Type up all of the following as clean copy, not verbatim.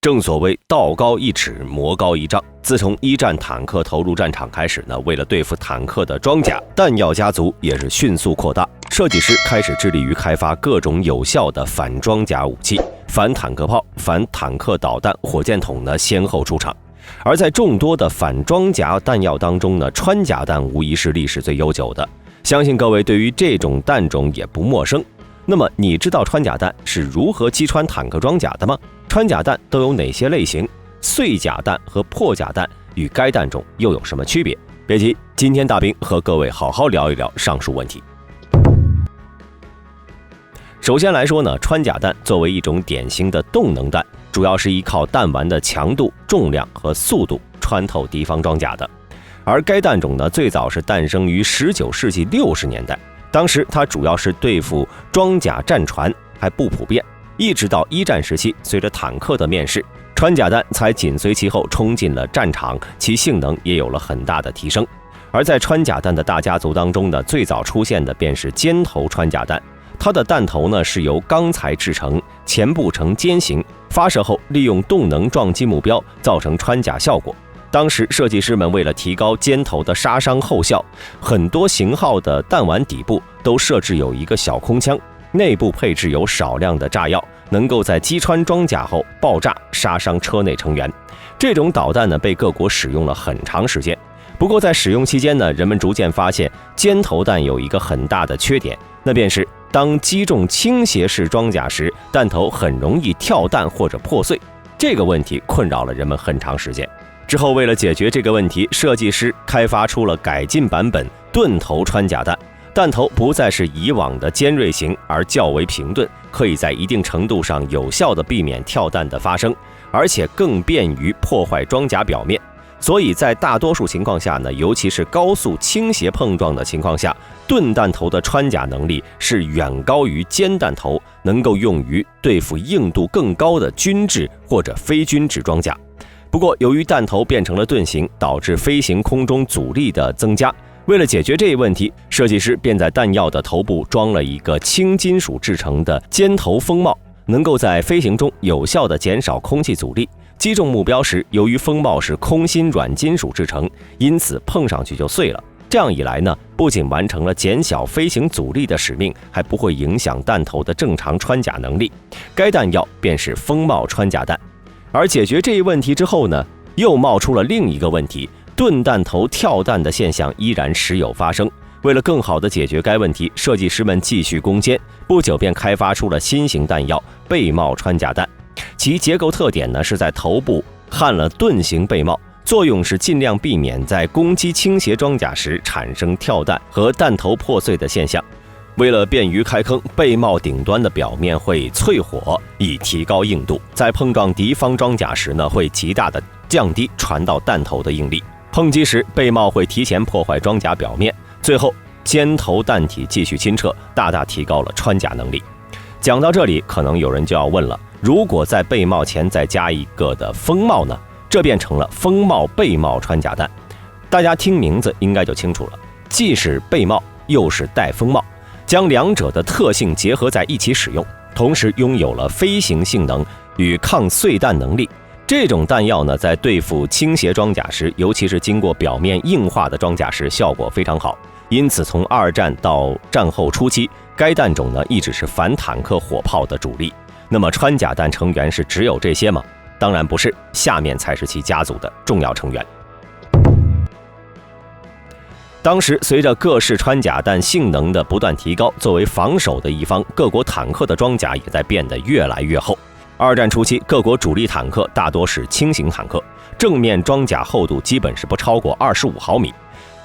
正所谓道高一尺，魔高一丈。自从一战坦克投入战场开始呢，为了对付坦克的装甲弹药家族也是迅速扩大。设计师开始致力于开发各种有效的反装甲武器，反坦克炮、反坦克导弹、火箭筒呢先后出场。而在众多的反装甲弹药当中呢，穿甲弹无疑是历史最悠久的。相信各位对于这种弹种也不陌生。那么你知道穿甲弹是如何击穿坦克装甲的吗？穿甲弹都有哪些类型？碎甲弹和破甲弹与该弹种又有什么区别？别急，今天大兵和各位好好聊一聊上述问题。首先来说呢，穿甲弹作为一种典型的动能弹，主要是依靠弹丸的强度、重量和速度穿透敌方装甲的。而该弹种呢，最早是诞生于19世纪60年代，当时它主要是对付装甲战船，还不普遍。一直到一战时期，随着坦克的面世，穿甲弹才紧随其后冲进了战场，其性能也有了很大的提升。而在穿甲弹的大家族当中呢，最早出现的便是尖头穿甲弹，它的弹头呢是由钢材制成，前部呈尖形，发射后利用动能撞击目标，造成穿甲效果。当时设计师们为了提高尖头的杀伤后效，很多型号的弹丸底部都设置有一个小空腔，内部配置有少量的炸药，能够在击穿装甲后爆炸，杀伤车内成员。这种导弹呢被各国使用了很长时间。不过在使用期间呢，人们逐渐发现尖头弹有一个很大的缺点，那便是当击中倾斜式装甲时，弹头很容易跳弹或者破碎。这个问题困扰了人们很长时间。之后为了解决这个问题，设计师开发出了改进版本钝头穿甲弹。弹头不再是以往的尖锐型，而较为平钝，可以在一定程度上有效地避免跳弹的发生，而且更便于破坏装甲表面。所以在大多数情况下呢，尤其是高速倾斜碰撞的情况下，钝弹头的穿甲能力是远高于尖弹头，能够用于对付硬度更高的军制或者非军制装甲。不过由于弹头变成了钝型，导致飞行空中阻力的增加。为了解决这一问题，设计师便在弹药的头部装了一个轻金属制成的尖头风帽，能够在飞行中有效地减少空气阻力。击中目标时，由于风帽是空心软金属制成，因此碰上去就碎了。这样一来呢，不仅完成了减小飞行阻力的使命，还不会影响弹头的正常穿甲能力。该弹药便是风帽穿甲弹。而解决这一问题之后呢，又冒出了另一个问题，钝弹头跳弹的现象依然时有发生。为了更好地解决该问题，设计师们继续攻坚，不久便开发出了新型弹药背帽穿甲弹。其结构特点呢是在头部焊了盾形背帽，作用是尽量避免在攻击倾斜装甲时产生跳弹和弹头破碎的现象。为了便于开坑，背帽顶端的表面会淬火，以提高硬度。在碰撞敌方装甲时呢，会极大的降低传到弹头的应力。碰击时，背帽会提前破坏装甲表面，最后尖头弹体继续清澈，大大提高了穿甲能力。讲到这里，可能有人就要问了，如果在背帽前再加一个的风帽呢？这变成了风帽背帽穿甲弹。大家听名字应该就清楚了，既是背帽又是带风帽，将两者的特性结合在一起使用，同时拥有了飞行性能与抗碎弹能力。这种弹药呢，在对付倾斜装甲时，尤其是经过表面硬化的装甲时，效果非常好。因此从二战到战后初期，该弹种呢一直是反坦克火炮的主力。那么穿甲弹成员是只有这些吗？当然不是，下面才是其家族的重要成员。当时随着各式穿甲弹性能的不断提高，作为防守的一方，各国坦克的装甲也在变得越来越厚。二战初期，各国主力坦克大多是轻型坦克，正面装甲厚度基本是不超过25毫米。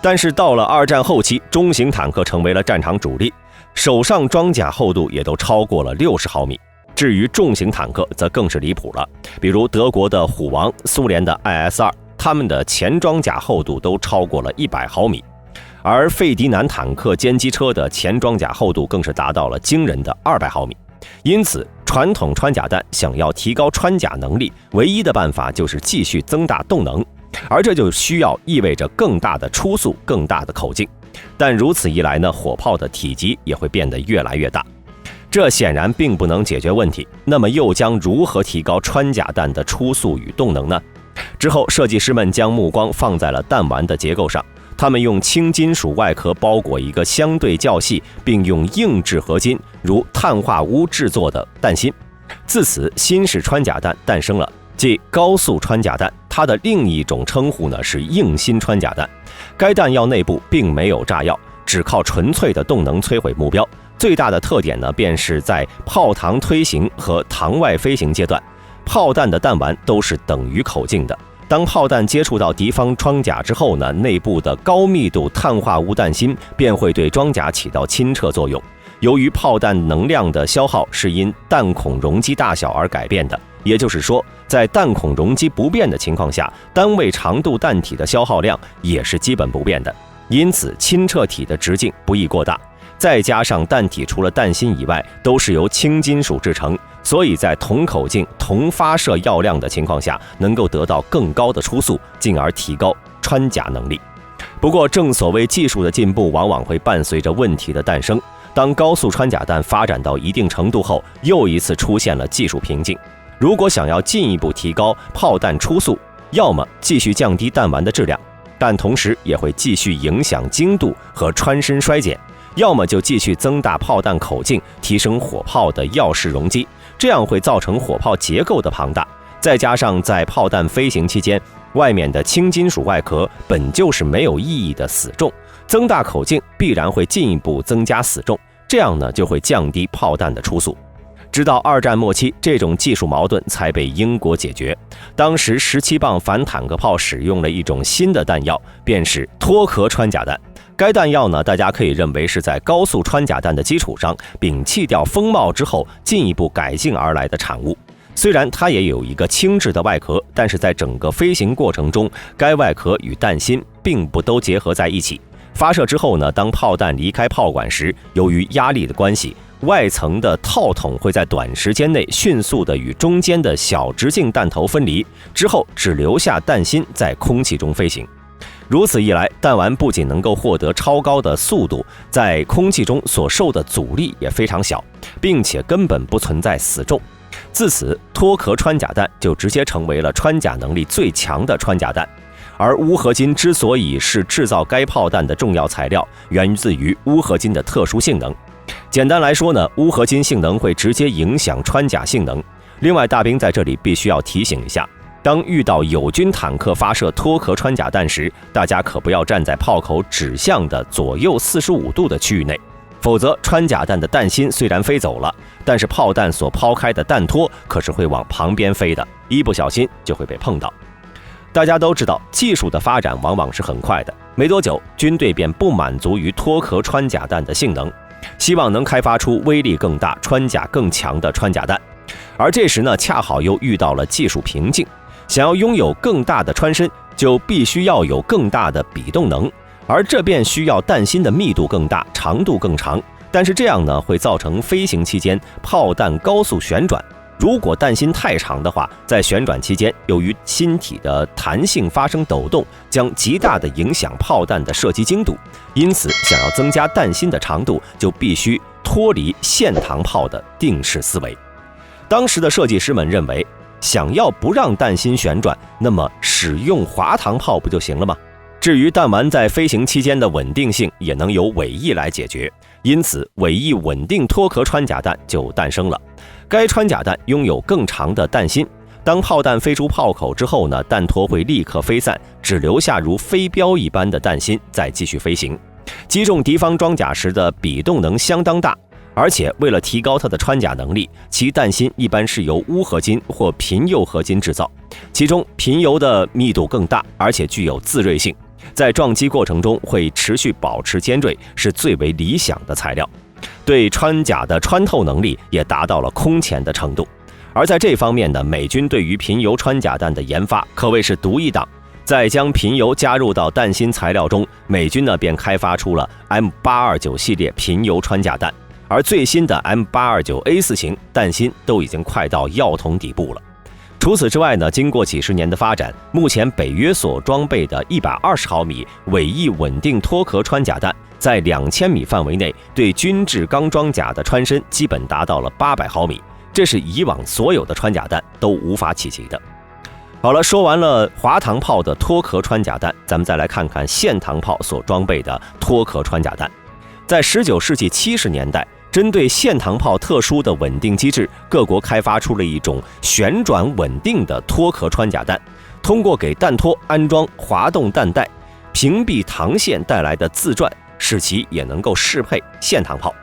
但是到了二战后期，中型坦克成为了战场主力，手上装甲厚度也都超过了60毫米。至于重型坦克则更是离谱了，比如德国的虎王、苏联的 IS-2， 他们的前装甲厚度都超过了100毫米。而费迪南坦克歼击车的前装甲厚度更是达到了惊人的200毫米。因此传统穿甲弹想要提高穿甲能力，唯一的办法就是继续增大动能，而这就意味着更大的初速、更大的口径。但如此一来呢，火炮的体积也会变得越来越大。这显然并不能解决问题，那么又将如何提高穿甲弹的初速与动能呢？之后，设计师们将目光放在了弹丸的结构上，他们用轻金属外壳包裹一个相对较细，并用硬质合金如碳化钨制作的弹芯。自此，新式穿甲弹诞生了，即高速穿甲弹。它的另一种称呼呢是硬芯穿甲弹。该弹药内部并没有炸药，只靠纯粹的动能摧毁目标。最大的特点呢，便是在炮膛推行和膛外飞行阶段，炮弹的弹丸都是等于口径的。当炮弹接触到敌方装甲之后呢，内部的高密度碳化钨弹芯便会对装甲起到侵撤作用。由于炮弹能量的消耗是因弹孔容积大小而改变的，也就是说，在弹孔容积不变的情况下，单位长度弹体的消耗量也是基本不变的，因此侵撤体的直径不宜过大。再加上弹体除了弹芯以外都是由轻金属制成，所以在同口径、同发射药量的情况下，能够得到更高的初速，进而提高穿甲能力。不过，正所谓技术的进步往往会伴随着问题的诞生。当高速穿甲弹发展到一定程度后，又一次出现了技术瓶颈。如果想要进一步提高炮弹初速，要么继续降低弹丸的质量，但同时也会继续影响精度和穿身衰减；要么就继续增大炮弹口径，提升火炮的药式容积，这样会造成火炮结构的庞大。再加上在炮弹飞行期间，外面的轻金属外壳本就是没有意义的死重，增大口径必然会进一步增加死重，这样呢就会降低炮弹的初速。直到二战末期，这种技术矛盾才被英国解决。当时17磅反坦克炮使用了一种新的弹药，便是脱壳穿甲弹。该弹药呢，大家可以认为是在高速穿甲弹的基础上摒弃掉风帽之后进一步改进而来的产物。虽然它也有一个轻质的外壳，但是在整个飞行过程中，该外壳与弹芯并不都结合在一起。发射之后呢，当炮弹离开炮管时，由于压力的关系，外层的套筒会在短时间内迅速地与中间的小直径弹头分离，之后只留下弹芯在空气中飞行。如此一来，弹丸不仅能够获得超高的速度，在空气中所受的阻力也非常小，并且根本不存在死重。自此，脱壳穿甲弹就直接成为了穿甲能力最强的穿甲弹。而钨合金之所以是制造该炮弹的重要材料，源自于钨合金的特殊性能。简单来说呢，钨合金性能会直接影响穿甲性能。另外，大兵在这里必须要提醒一下，当遇到友军坦克发射脱壳穿甲弹时，大家可不要站在炮口指向的左右45度的区域内，否则穿甲弹的弹芯虽然飞走了，但是炮弹所抛开的弹托可是会往旁边飞的，一不小心就会被碰到。大家都知道，技术的发展往往是很快的，没多久，军队便不满足于脱壳穿甲弹的性能，希望能开发出威力更大、穿甲更强的穿甲弹。而这时呢，恰好又遇到了技术瓶颈，想要拥有更大的穿身，就必须要有更大的比动能，而这便需要弹芯的密度更大、长度更长。但是这样呢，会造成飞行期间炮弹高速旋转。如果弹芯太长的话，在旋转期间，由于芯体的弹性发生抖动，将极大地影响炮弹的射击精度。因此，想要增加弹芯的长度，就必须脱离线膛炮的定式思维。当时的设计师们认为，想要不让弹芯旋转，那么使用滑膛炮不就行了吗？至于弹丸在飞行期间的稳定性，也能由尾翼来解决，因此尾翼稳定脱壳穿甲弹就诞生了。该穿甲弹拥有更长的弹芯，当炮弹飞出炮口之后呢，弹托会立刻飞散，只留下如飞镖一般的弹芯再继续飞行。击中敌方装甲时的比动能相当大，而且为了提高它的穿甲能力，其弹芯一般是由钨合金或贫铀合金制造，其中贫铀的密度更大，而且具有自锐性，在撞击过程中会持续保持尖锐，是最为理想的材料。对穿甲的穿透能力也达到了空前的程度。而在这方面呢，美军对于贫铀穿甲弹的研发可谓是独一档。在将贫铀加入到弹芯材料中，美军呢便开发出了 M829 系列贫铀穿甲弹，而最新的 M829A4 型弹芯都已经快到药筒底部了。除此之外呢，经过几十年的发展，目前北约所装备的120毫米尾翼稳定脱壳穿甲弹，在2000米范围内对军制钢装甲的穿身基本达到了800毫米，这是以往所有的穿甲弹都无法企及的。好了，说完了滑膛炮的脱壳穿甲弹，咱们再来看看线膛炮所装备的脱壳穿甲弹。在19世纪70年代，针对线膛炮特殊的稳定机制，各国开发出了一种旋转稳定的脱壳穿甲弹，通过给弹托安装滑动弹带，屏蔽膛线带来的自转，使其也能够适配线膛炮。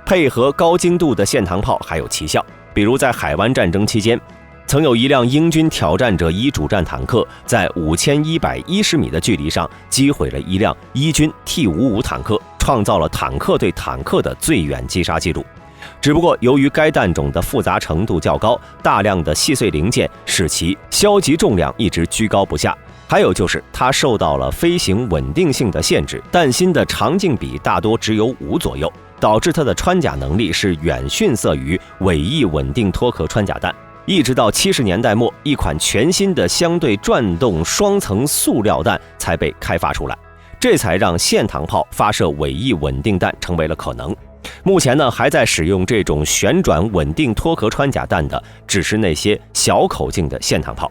配合高精度的线膛炮还有奇效，比如在海湾战争期间，曾有一辆英军挑战者1主战坦克在5110米的距离上击毁了一辆伊军 T55坦克，创造了坦克对坦克的最远击杀记录。只不过由于该弹种的复杂程度较高，大量的细碎零件使其消极重量一直居高不下，还有就是它受到了飞行稳定性的限制，弹芯的长径比大多只有5左右，导致它的穿甲能力是远逊色于尾翼稳定脱壳穿甲弹。一直到70年代末，一款全新的相对转动双层塑料弹才被开发出来，这才让线膛炮发射尾翼稳定弹成为了可能。目前呢，还在使用这种旋转稳定脱壳穿甲弹的，只是那些小口径的线膛炮。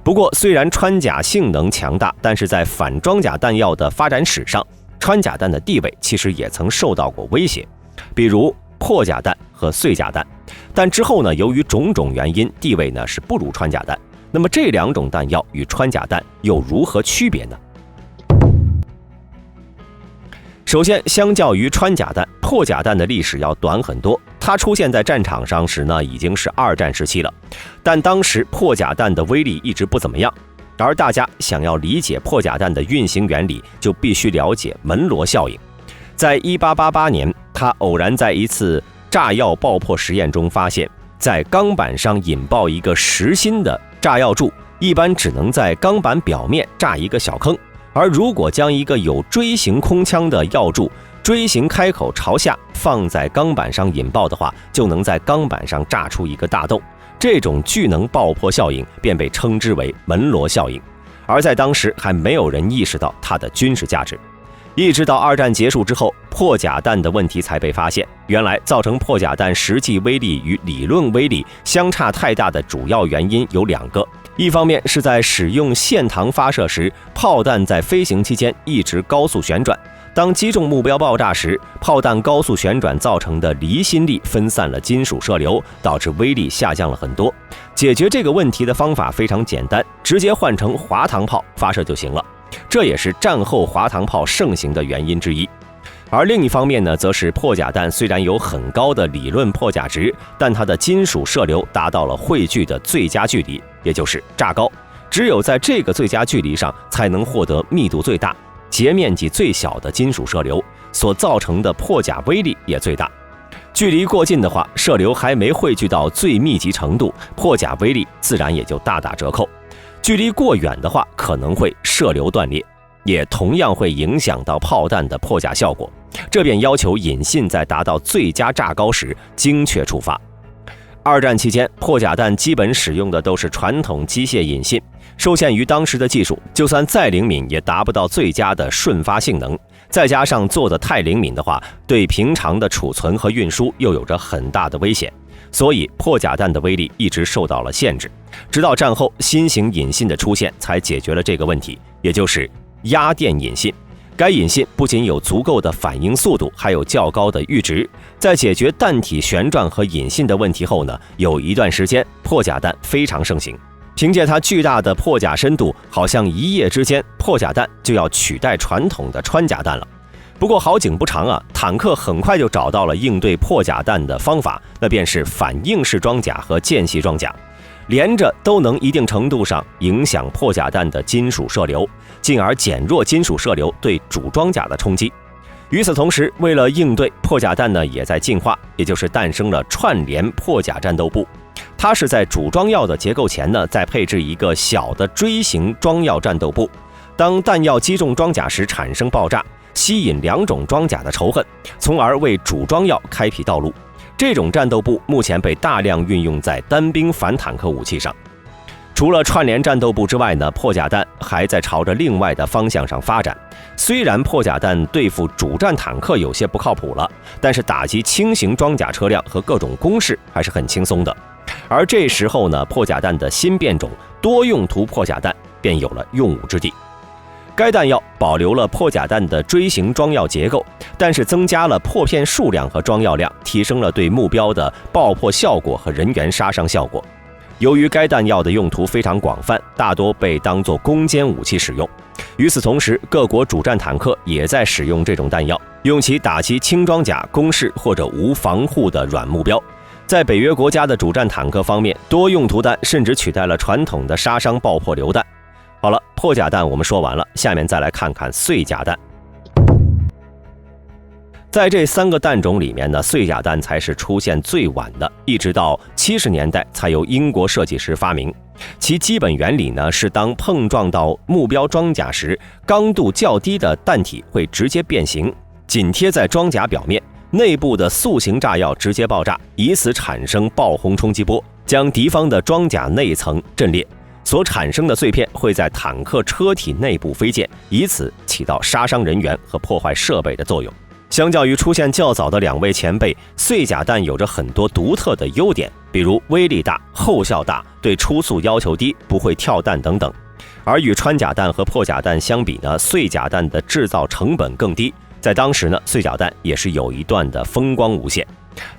不过，虽然穿甲性能强大，但是在反装甲弹药的发展史上，穿甲弹的地位其实也曾受到过威胁，比如破甲弹和碎甲弹。但之后呢，由于种种原因，地位呢是不如穿甲弹。那么这两种弹药与穿甲弹又如何区别呢？首先，相较于穿甲弹，破甲弹的历史要短很多。它出现在战场上时呢，已经是2战时期了。但当时破甲弹的威力一直不怎么样，而大家想要理解破甲弹的运行原理，就必须了解门罗效应。在1888年，他偶然在一次炸药爆破实验中发现，在钢板上引爆一个实心的炸药柱，一般只能在钢板表面炸一个小坑，而如果将一个有锥形空腔的药柱锥形开口朝下放在钢板上引爆的话，就能在钢板上炸出一个大洞。这种巨能爆破效应便被称之为门罗效应，而在当时还没有人意识到它的军事价值。一直到2战结束之后，破甲弹的问题才被发现。原来造成破甲弹实际威力与理论威力相差太大的主要原因有2个。一方面是在使用线膛发射时，炮弹在飞行期间一直高速旋转，当击中目标爆炸时，炮弹高速旋转造成的离心力分散了金属射流，导致威力下降了很多。解决这个问题的方法非常简单，直接换成滑膛炮发射就行了。这也是战后滑膛炮盛行的原因之一。而另一方面呢，则是破甲弹虽然有很高的理论破甲值，但它的金属射流达到了汇聚的最佳距离，也就是炸高。只有在这个最佳距离上，才能获得密度最大、截面积最小的金属射流，所造成的破甲威力也最大。距离过近的话，射流还没汇聚到最密集程度，破甲威力自然也就大打折扣。距离过远的话，可能会射流断裂，也同样会影响到炮弹的破甲效果。这便要求引信在达到最佳炸高时精确触发。2战期间，破甲弹基本使用的都是传统机械引信，受限于当时的技术，就算再灵敏也达不到最佳的瞬发性能。再加上做得太灵敏的话，对平常的储存和运输又有着很大的危险，所以破甲弹的威力一直受到了限制。直到战后，新型引信的出现才解决了这个问题，也就是压电引信。该引信不仅有足够的反应速度，还有较高的阈值。在解决弹体旋转和引信的问题后呢，有一段时间破甲弹非常盛行。凭借它巨大的破甲深度，好像一夜之间破甲弹就要取代传统的穿甲弹了。不过好景不长啊，坦克很快就找到了应对破甲弹的方法，那便是反应式装甲和间隙装甲，连着都能一定程度上影响破甲弹的金属射流，进而减弱金属射流对主装甲的冲击。与此同时，为了应对破甲弹呢，也在进化，也就是诞生了串联破甲战斗部。它是在主装药的结构前呢，再配置一个小的锥形装药战斗部，当弹药击中装甲时产生爆炸，吸引2种装甲的仇恨，从而为主装药开辟道路。这种战斗部目前被大量运用在单兵反坦克武器上。除了串联战斗部之外呢，破甲弹还在朝着另外的方向上发展。虽然破甲弹对付主战坦克有些不靠谱了，但是打击轻型装甲车辆和各种工事还是很轻松的。而这时候呢，破甲弹的新变种多用途破甲弹便有了用武之地。该弹药保留了破甲弹的锥形装药结构，但是增加了破片数量和装药量，提升了对目标的爆破效果和人员杀伤效果。由于该弹药的用途非常广泛，大多被当作攻坚武器使用。与此同时，各国主战坦克也在使用这种弹药，用其打击轻装甲、工事或者无防护的软目标。在北约国家的主战坦克方面，多用途弹甚至取代了传统的杀伤爆破榴弹。好了，破甲弹我们说完了，下面再来看看碎甲弹。在这3个弹种里面呢，碎甲弹才是出现最晚的，一直到70年代才由英国设计师发明。其基本原理呢是，当碰撞到目标装甲时，刚度较低的弹体会直接变形，紧贴在装甲表面，内部的塑形炸药直接爆炸，以此产生爆轰冲击波，将敌方的装甲内层震裂。所产生的碎片会在坦克车体内部飞溅，以此起到杀伤人员和破坏设备的作用。相较于出现较早的2位前辈，碎甲弹有着很多独特的优点，比如威力大、后效大、对初速要求低、不会跳弹等等。而与穿甲弹和破甲弹相比呢，碎甲弹的制造成本更低，在当时呢，碎甲弹也是有一段的风光无限。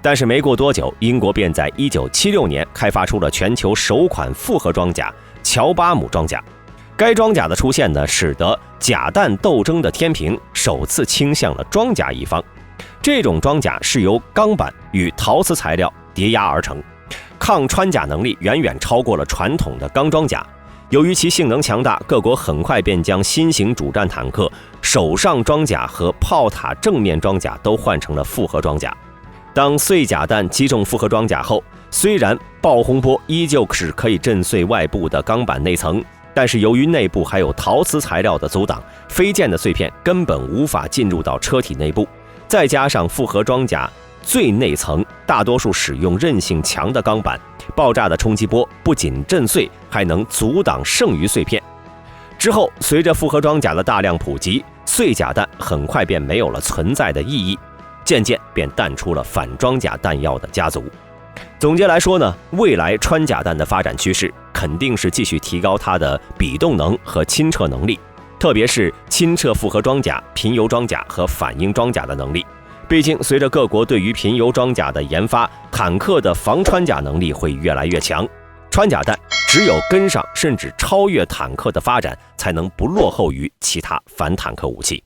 但是没过多久，英国便在1976年开发出了全球首款复合装甲乔巴姆装甲。该装甲的出现呢，使得甲弹斗争的天平首次倾向了装甲一方。这种装甲是由钢板与陶瓷材料叠压而成，抗穿甲能力远远超过了传统的钢装甲。由于其性能强大，各国很快便将新型主战坦克手上装甲和炮塔正面装甲都换成了复合装甲。当碎甲弹击中复合装甲后，虽然爆轰波依旧是可以震碎外部的钢板内层，但是由于内部还有陶瓷材料的阻挡，飞溅的碎片根本无法进入到车体内部。再加上复合装甲最内层大多数使用韧性强的钢板，爆炸的冲击波不仅震碎，还能阻挡剩余碎片。之后，随着复合装甲的大量普及，碎甲弹很快便没有了存在的意义，渐渐便淡出了反装甲弹药的家族。总结来说呢，未来穿甲弹的发展趋势肯定是继续提高它的比动能和亲撤能力，特别是亲撤复合装甲、平油装甲和反应装甲的能力。毕竟随着各国对于平油装甲的研发，坦克的防穿甲能力会越来越强，穿甲弹只有跟上甚至超越坦克的发展，才能不落后于其他反坦克武器。